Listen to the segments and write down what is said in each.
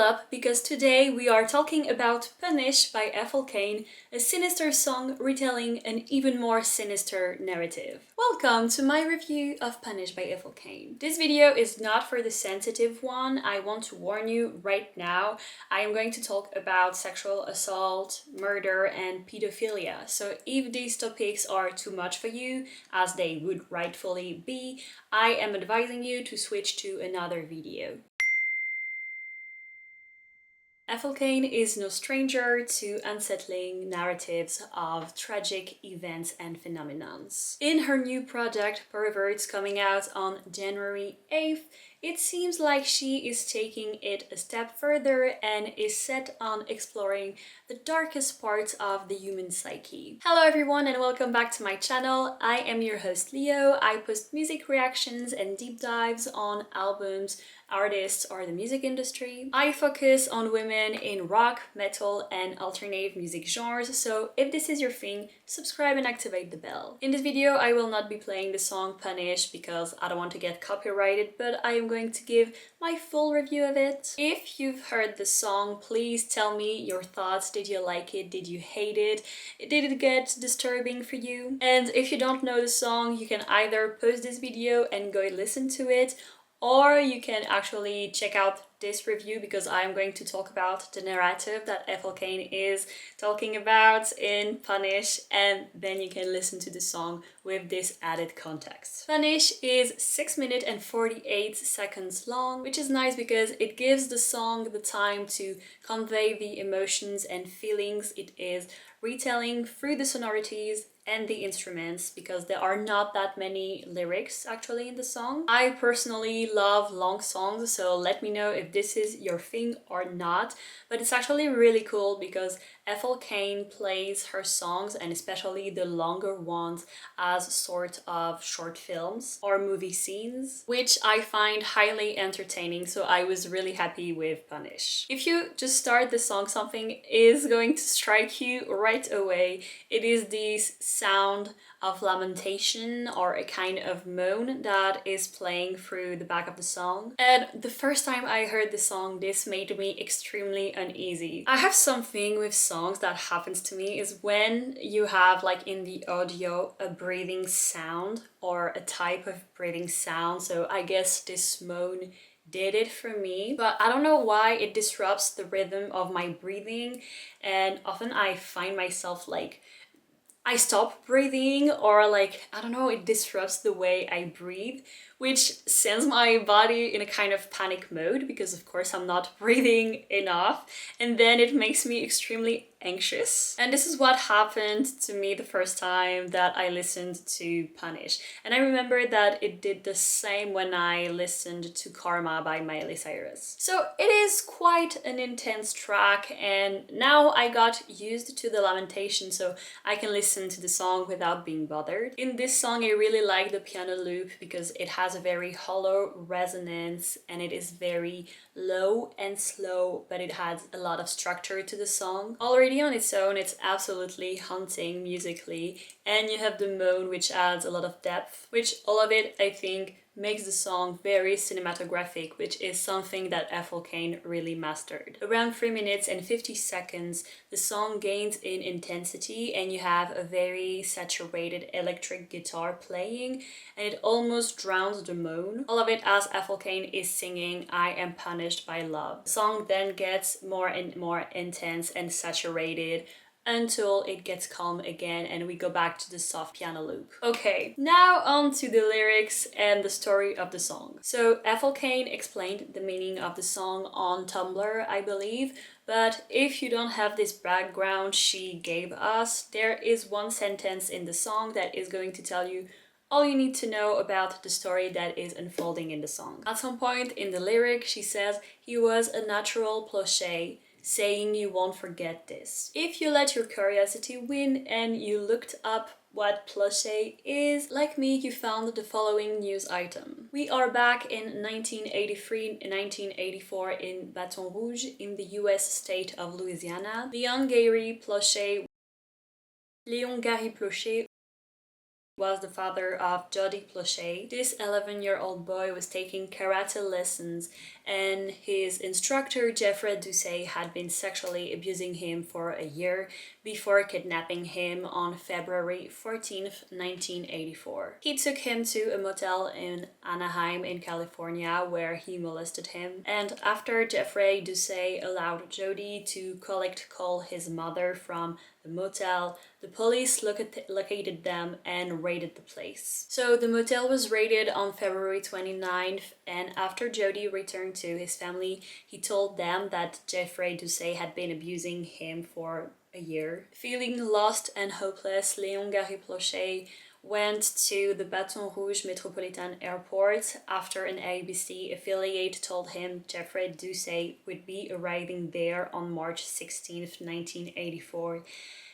up because today we are talking about Punish by Ethel Cain, a sinister song retelling an even more sinister narrative. Welcome to my review of Punish by Ethel Cain. This video is not for the sensitive one. I want to warn you right now. I am going to talk about sexual assault, murder, and pedophilia. So if these topics are too much for you, as they would rightfully be, I am advising you to switch to another video. Ethel Cain is no stranger to unsettling narratives of tragic events and phenomenons. In her new project, Perverts, coming out on January 8th, it seems like she is taking it a step further and is set on exploring the darkest parts of the human psyche. Hello everyone and welcome back to my channel. I am your host Leo. I post music reactions and deep dives on albums, artists, or the music industry. I focus on women in rock, metal, and alternative music genres, so if this is your thing, subscribe and activate the bell. In this video, I will not be playing the song Punish because I don't want to get copyrighted, but I am going to give my full review of it. If you've heard the song, please tell me your thoughts. Did you like it? Did you hate it? Did it get disturbing for you? And if you don't know the song, you can either pause this video and go listen to it, or you can actually check out this review because I'm going to talk about the narrative that Ethel Cain is talking about in Punish, and then you can listen to the song with this added context. Punish is 6 minutes and 48 seconds long, which is nice because it gives the song the time to convey the emotions and feelings it is retelling through the sonorities and the instruments, because there are not that many lyrics actually in the song. I personally love long songs, so let me know if this is your thing or not. But it's actually really cool because Ethel Cain plays her songs, and especially the longer ones, as sort of short films or movie scenes, which I find highly entertaining, so I was really happy with Punish. If you just start the song, something is going to strike you right away. It is this sound of lamentation, or a kind of moan, that is playing through the back of the song. And the first time I heard the song, this made me extremely uneasy. I have something with songs that happens to me is when you have, like in the audio, a breathing sound or a type of breathing sound. So I guess this moan did it for me, but I don't know why it disrupts the rhythm of my breathing, and often I find myself like I stop breathing, or like, I don't know, it disrupts the way I breathe, which sends my body in a kind of panic mode because of course I'm not breathing enough, and then it makes me extremely anxious. And this is what happened to me the first time that I listened to Punish. And I remember that it did the same when I listened to Karma by Miley Cyrus. So it is quite an intense track, and now I got used to the lamentation, so I can listen to the song without being bothered. In this song, I really like the piano loop because it has a very hollow resonance and it is very low and slow, but it has a lot of structure to the song. Already on its own, it's absolutely haunting musically, and you have the moan, which adds a lot of depth, which all of it, I think, makes the song very cinematographic, which is something that Ethel Cain really mastered. Around 3 minutes and 50 seconds, the song gains in intensity, and you have a very saturated electric guitar playing, and it almost drowns the moan. All of it as Ethel Cain is singing "I am punished by love." The song then gets more and more intense and saturated until it gets calm again and we go back to the soft piano loop. Okay, now on to the lyrics and the story of the song. So Ethel Cain explained the meaning of the song on Tumblr, I believe, but if you don't have this background she gave us, there is one sentence in the song that is going to tell you all you need to know about the story that is unfolding in the song. At some point in the lyric, she says, "He was a natural Plauché, saying you won't forget this." If you let your curiosity win and you looked up what Plauché is, like me, you found the following news item. We are back in 1983 and 1984 in Baton Rouge in the US state of Louisiana. Leon Gary Plauché was the father of Jody Plauché. This 11-year-old boy was taking karate lessons, and his instructor, Jeffrey Doucet, had been sexually abusing him for a year before kidnapping him on February 14th, 1984. He took him to a motel in Anaheim in California where he molested him, and after Jeffrey Doucet allowed Jody to call his mother from the motel, the police located them and raided the place. So the motel was raided on February 29th, and after Jody returned to his family, he told them that Jeffrey Doucet had been abusing him for a year. Feeling lost and hopeless, Léon Gary Plauché went to the Baton Rouge Metropolitan Airport after an ABC affiliate told him Jeffrey Doucet would be arriving there on March 16th, 1984.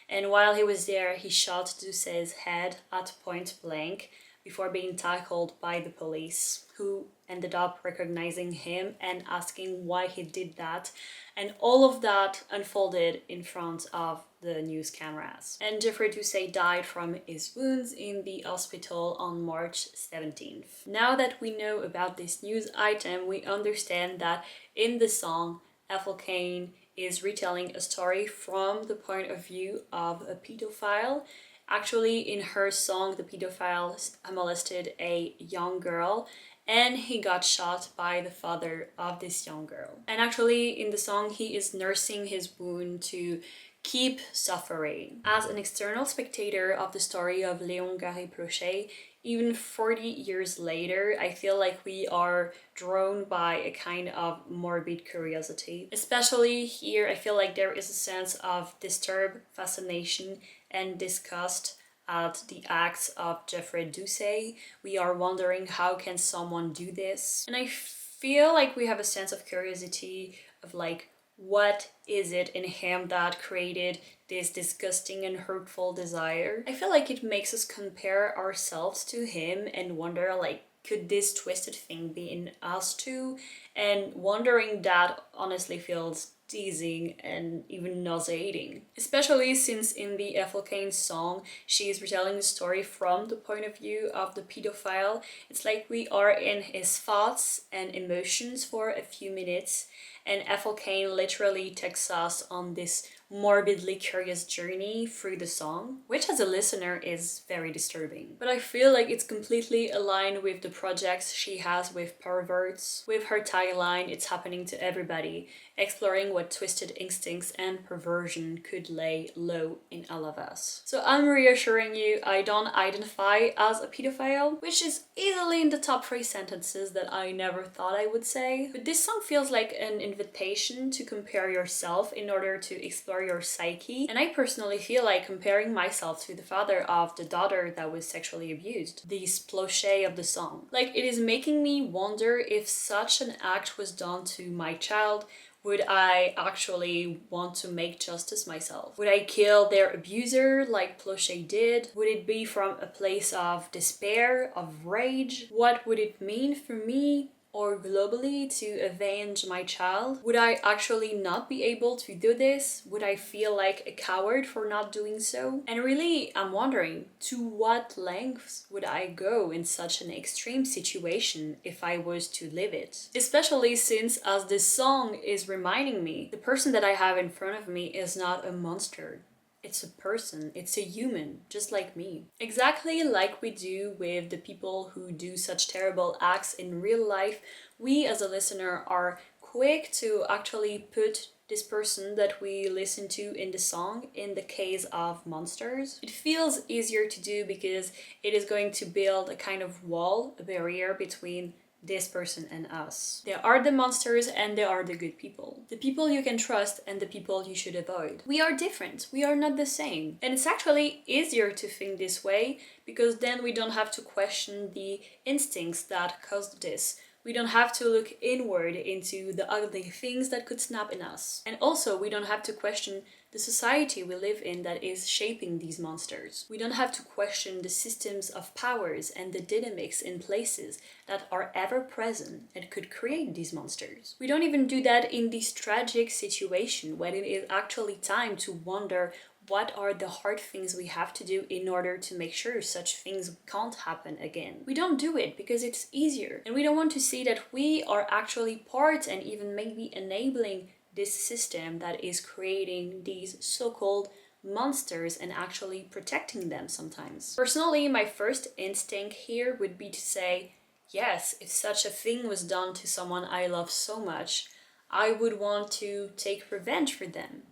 And while he was there, he shot Doucet's head at point blank before being tackled by the police, who ended up recognizing him and asking why he did that. And all of that unfolded in front of the news cameras. And Jeffrey Doucet died from his wounds in the hospital on March 17th. Now that we know about this news item, we understand that in the song, Ethel Cain is retelling a story from the point of view of a pedophile. Actually, in her song, the pedophile molested a young girl and he got shot by the father of this young girl. And actually, in the song, he is nursing his wound to keep suffering. As an external spectator of the story of Léon Gary Plauché, even 40 years later, I feel like we are drawn by a kind of morbid curiosity. Especially here, I feel like there is a sense of disturbed fascination and disgust at the acts of Jeffrey Doucet. We are wondering, how can someone do this? And I feel like we have a sense of curiosity of like, what is it in him that created this disgusting and hurtful desire? I feel like it makes us compare ourselves to him and wonder, like, could this twisted thing be in us too? And wondering that honestly feels teasing and even nauseating. Especially since in the Ethel Cain song, she is retelling the story from the point of view of the pedophile. It's like we are in his thoughts and emotions for a few minutes, and Ethel Cain literally takes us on this morbidly curious journey through the song, which as a listener is very disturbing. But I feel like it's completely aligned with the projects she has with perverts. With her tagline, "It's happening to everybody," exploring what twisted instincts and perversion could lay low in all of us. So I'm reassuring you, I don't identify as a pedophile, which is easily in the top 3 sentences that I never thought I would say. But this song feels like an invitation to compare yourself in order to explore your psyche. And I personally feel like comparing myself to the father of the daughter that was sexually abused. This Plauché of the song. Like, it is making me wonder if such an act was done to my child, would I actually want to make justice myself? Would I kill their abuser like Plauché did? Would it be from a place of despair, of rage? What would it mean for me or globally to avenge my child? Would I actually not be able to do this? Would I feel like a coward for not doing so? And really, I'm wondering, to what lengths would I go in such an extreme situation if I was to live it? Especially since, as this song is reminding me, the person that I have in front of me is not a monster. It's a person, it's a human, just like me. Exactly like we do with the people who do such terrible acts in real life, we as a listener are quick to actually put this person that we listen to in the song in the case of monsters. It feels easier to do because it is going to build a kind of wall, a barrier between this person and us. There are the monsters and there are the good people. The people you can trust and the people you should avoid. We are different. We are not the same. And it's actually easier to think this way because then we don't have to question the instincts that caused this. We don't have to look inward into the ugly things that could snap in us. And also, we don't have to question the society we live in that is shaping these monsters. We don't have to question the systems of powers and the dynamics in places that are ever present and could create these monsters. We don't even do that in this tragic situation when it is actually time to wonder what are the hard things we have to do in order to make sure such things can't happen again. We don't do it because it's easier, and we don't want to see that we are actually part and even maybe enabling this system that is creating these so-called monsters and actually protecting them sometimes. Personally, my first instinct here would be to say, yes, if such a thing was done to someone I love so much, I would want to take revenge for them.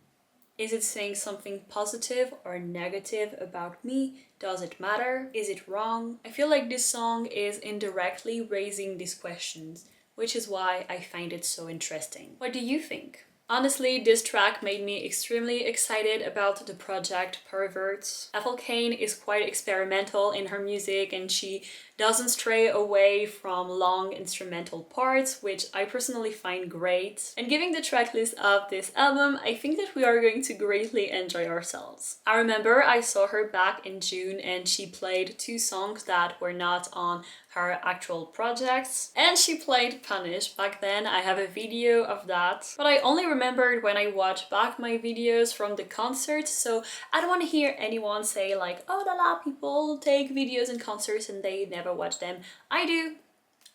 Is it saying something positive or negative about me? Does it matter? Is it wrong? I feel like this song is indirectly raising these questions, which is why I find it so interesting. What do you think? Honestly, this track made me extremely excited about the project Perverts. Ethel Cain is quite experimental in her music, and she doesn't stray away from long instrumental parts, which I personally find great. And given the tracklist of this album, I think that we are going to greatly enjoy ourselves. I remember I saw her back in June and she played 2 songs that were not on her actual projects, and she played Punish. Back then I have a video of that, but I only remembered when I watched back my videos from the concert, so I don't want to hear anyone say like, oh la la, people take videos in concerts and they never watch them. I do.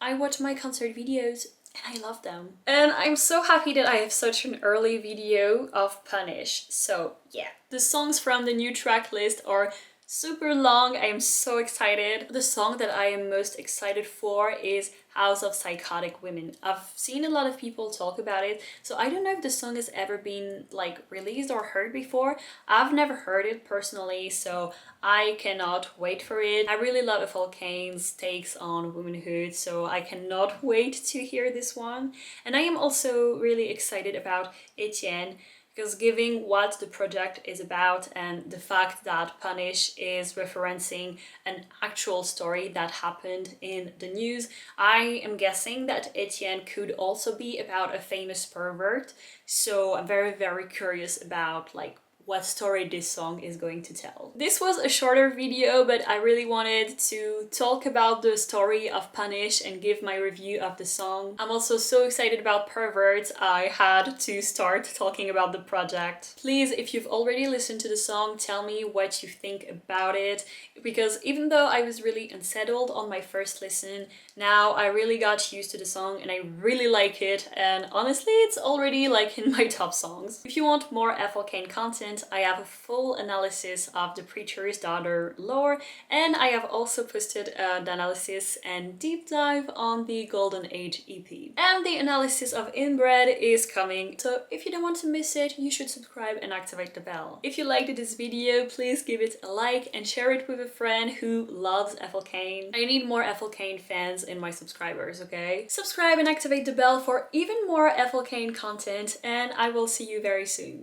I watch my concert videos and I love them. And I'm so happy that I have such an early video of Punish. So yeah, the songs from the new track list are super long. I am so excited. The song that I am most excited for is House of Psychotic Women. I've seen a lot of people talk about it, so I don't know if the song has ever been like released or heard before. I've never heard it personally, so I cannot wait for it. I really love Ethel Cain's takes on womanhood, so I cannot wait to hear this one. And I am also really excited about Etienne, because given what the project is about and the fact that Punish is referencing an actual story that happened in the news, I am guessing that Etienne could also be about a famous pervert. So I'm very, very curious about like what story this song is going to tell. This was a shorter video, but I really wanted to talk about the story of Punish and give my review of the song. I'm also so excited about Perverts, I had to start talking about the project. Please, if you've already listened to the song, tell me what you think about it, because even though I was really unsettled on my first listen, now I really got used to the song and I really like it, and honestly it's already like in my top songs. If you want more Ethel Cain content, I have a full analysis of The Preacher's Daughter lore, and I have also posted the analysis and deep dive on the Golden Age EP. And the analysis of Inbred is coming, so if you don't want to miss it, you should subscribe and activate the bell. If you liked this video, please give it a like and share it with a friend who loves Ethel Cain. I need more Ethel Cain fans in my subscribers, okay? Subscribe and activate the bell for even more Ethel Cain content, and I will see you very soon.